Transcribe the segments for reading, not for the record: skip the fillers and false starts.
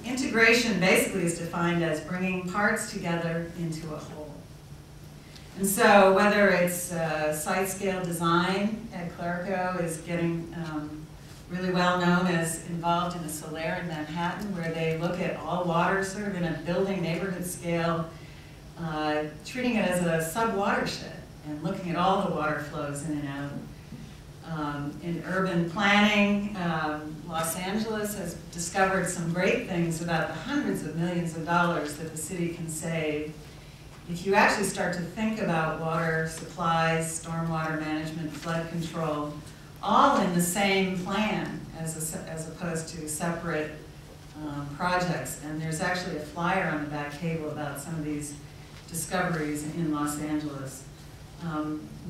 integration basically is defined as bringing parts together into a whole. And so whether it's site-scale design at Clerico is getting really well known as involved in a Solaire in Manhattan, where they look at all water sort of in a building neighborhood scale, treating it as a sub-watershed and looking at all the water flows in and out. In urban planning, Los Angeles has discovered some great things about the hundreds of millions of dollars that the city can save if you actually start to think about water supplies, stormwater management, flood control, all in the same plan as opposed to separate projects. And there's actually a flyer on the back table about some of these discoveries in Los Angeles.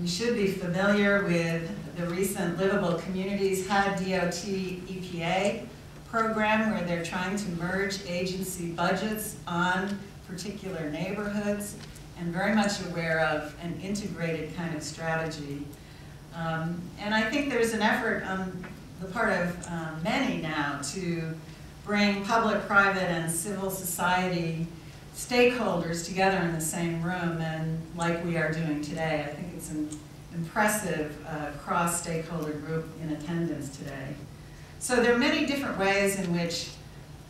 We should be familiar with the recent Livable Communities HUD DOT EPA program, where they're trying to merge agency budgets on particular neighborhoods, and very much aware of an integrated kind of strategy. And I think there's an effort on the part of many now to bring public, private, and civil society stakeholders together in the same room, and like we are doing today. I think it's an impressive cross-stakeholder group in attendance today. So there are many different ways in which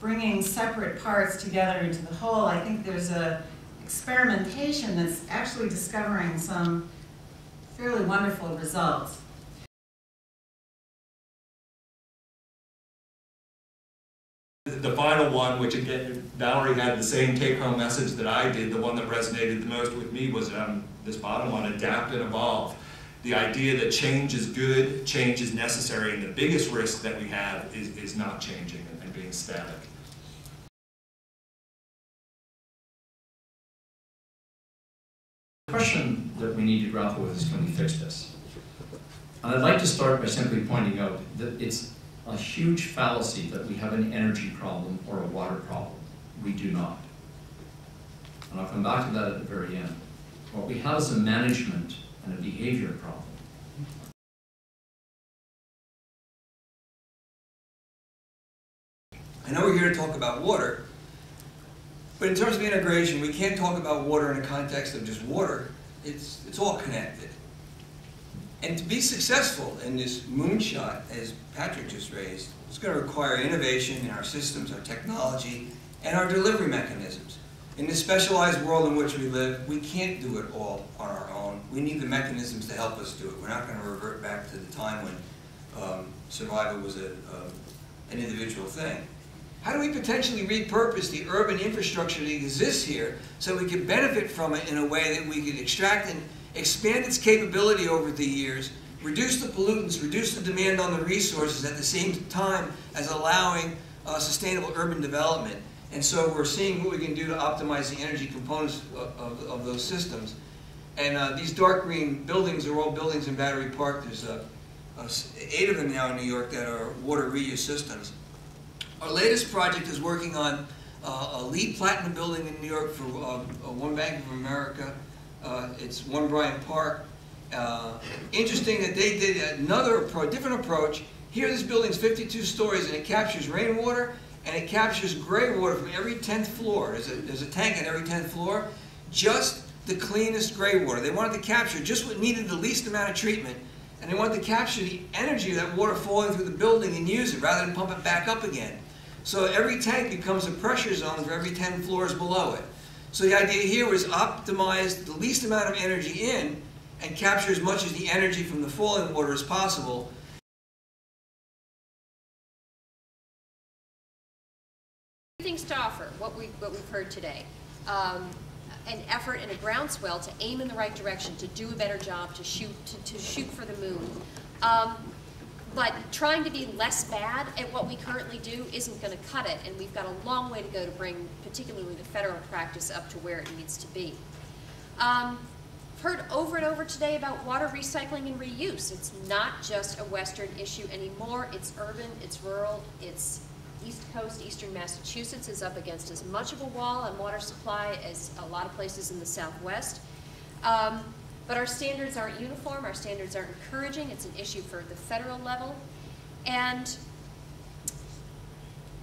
bringing separate parts together into the whole, I think there's a experimentation that's actually discovering some fairly wonderful results. The final one, which again, Valerie had the same take-home message that I did, the one that resonated the most with me was this bottom one, adapt and evolve. The idea that change is good, change is necessary, and the biggest risk that we have is not changing and being static. The question that we need to grapple with is, can we fix this? And I'd like to start by simply pointing out that it's a huge fallacy that we have an energy problem or a water problem. We do not. And I'll come back to that at the very end. What we have is a management and a behavior problem. I know we're here to talk about water, but in terms of integration, we can't talk about water in the context of just water. It's all connected. And to be successful in this moonshot, as Patrick just raised, it's going to require innovation in our systems, our technology, and our delivery mechanisms. In this specialized world in which we live, we can't do it all on our own. We need the mechanisms to help us do it. We're not going to revert back to the time when survival was an individual thing. How do we potentially repurpose the urban infrastructure that exists here so we can benefit from it in a way that we can extract and expand its capability over the years, reduce the pollutants, reduce the demand on the resources at the same time as allowing sustainable urban development? And so we're seeing what we can do to optimize the energy components of those systems. And these dark green buildings are all buildings in Battery Park. There's 8 of them now in New York that are water reuse systems. Our latest project is working on a LEED Platinum building in New York for One Bank of America. It's One Bryant Park. Interesting that they did another different approach. Here this building's 52 stories and it captures rainwater and it captures gray water from every 10th floor. There's a tank at every 10th floor, just the cleanest gray water. They wanted to capture just what needed the least amount of treatment, and they wanted to capture the energy of that water falling through the building and use it rather than pump it back up again. So every tank becomes a pressure zone for every 10 floors below it. So the idea here was optimize the least amount of energy in and capture as much of the energy from the falling water as possible. Things to offer, what we've heard today. An effort and a groundswell to aim in the right direction, to do a better job, to shoot for the moon. But trying to be less bad at what we currently do isn't going to cut it, and we've got a long way to go to bring particularly the federal practice up to where it needs to be. Heard over and over today about water recycling and reuse. It's not just a Western issue anymore. It's urban, it's rural, it's East Coast, Eastern Massachusetts is up against as much of a wall on water supply as a lot of places in the Southwest. But our standards aren't uniform, our standards aren't encouraging. It's an issue for the federal level. And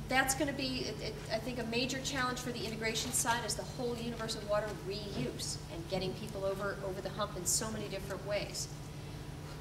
That's going to be, I think, a major challenge for the integration side is the whole universe of water reuse and getting people over the hump in so many different ways.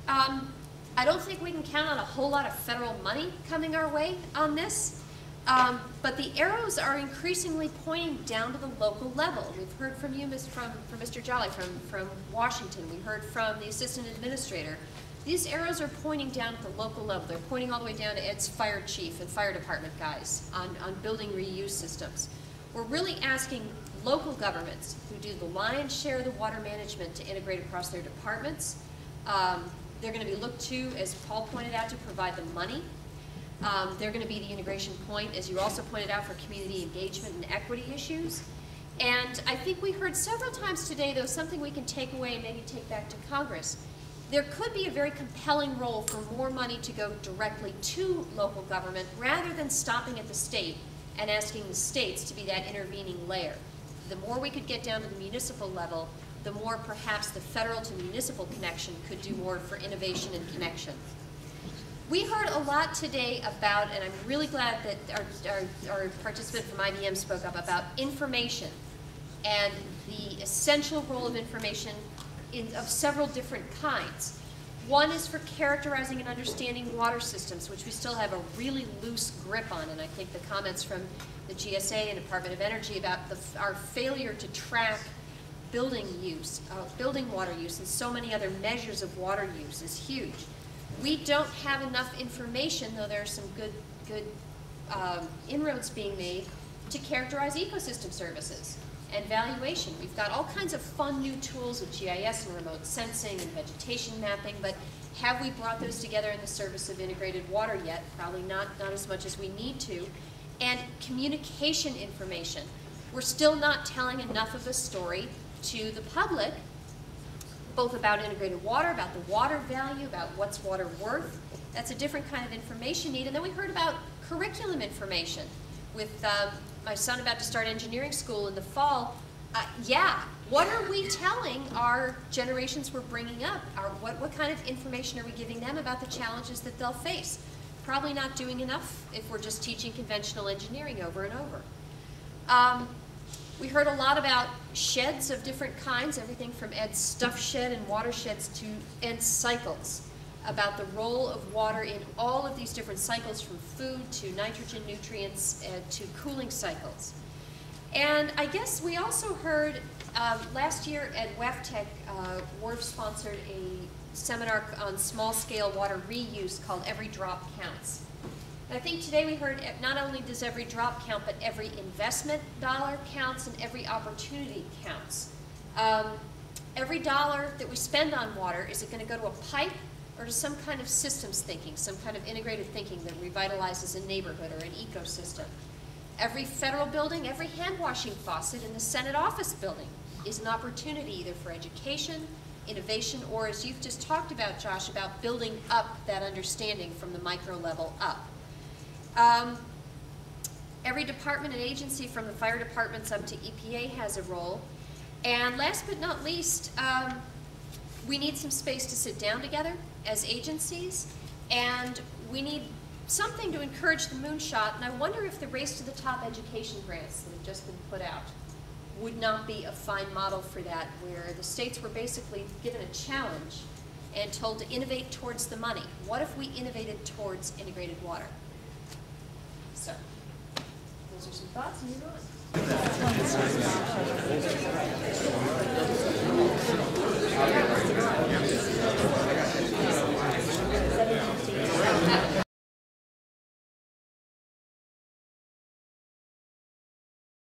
I don't think we can count on a whole lot of federal money coming our way on this, but the arrows are increasingly pointing down to the local level. We've heard from you, from Mr. Jolly, from Washington. We heard from the assistant administrator. These arrows are pointing down at the local level. They're pointing all the way down to Ed's fire chief and fire department guys on building reuse systems. We're really asking local governments who do the lion's share of the water management to integrate across their departments. They're going to be looked to, as Paul pointed out, to provide the money. They're going to be the integration point, as you also pointed out, for community engagement and equity issues. And I think we heard several times today, though, something we can take away and maybe take back to Congress. There could be a very compelling role for more money to go directly to local government rather than stopping at the state and asking the states to be that intervening layer. The more we could get down to the municipal level, the more perhaps the federal to municipal connection could do more for innovation and connection. We heard a lot today about, and I'm really glad that our participant from IBM spoke up about information and the essential role of information of several different kinds. One is for characterizing and understanding water systems, which we still have a really loose grip on, and I think the comments from the GSA and Department of Energy about our failure to track building use, building water use, and so many other measures of water use is huge. We don't have enough information, though there are some good inroads being made, to characterize ecosystem services and valuation. We've got all kinds of fun new tools with GIS and remote sensing and vegetation mapping, but have we brought those together in the service of integrated water yet? Probably not as much as we need to. And communication information. We're still not telling enough of a story to the public, both about integrated water, about the water value, about what's water worth. That's a different kind of information need. And then we heard about curriculum information with my son about to start engineering school in the fall. What are we telling our generations we're bringing up? What kind of information are we giving them about the challenges that they'll face? Probably not doing enough if we're just teaching conventional engineering over and over. We heard a lot about sheds of different kinds, everything from Ed's stuff shed and water sheds to Ed's cycles, about the role of water in all of these different cycles, from food to nitrogen, nutrients, to cooling cycles. And I guess we also heard last year at WEFTEC, WRF sponsored a seminar on small-scale water reuse called Every Drop Counts. And I think today we heard not only does every drop count, but every investment dollar counts and every opportunity counts. Every dollar that we spend on water, is it going to go to a pipe or to some kind of systems thinking, some kind of integrated thinking that revitalizes a neighborhood or an ecosystem? Every federal building, every hand washing faucet in the Senate office building is an opportunity either for education, innovation, or as you've just talked about, Josh, about building up that understanding from the micro level up. Every department and agency from the fire departments up to EPA has a role. And last but not least, we need some space to sit down together as agencies, and we need something to encourage the moonshot, and I wonder if the Race to the Top education grants that have just been put out would not be a fine model for that, where the states were basically given a challenge and told to innovate towards the money. What if we innovated towards integrated water? So, those are some thoughts, and you're on.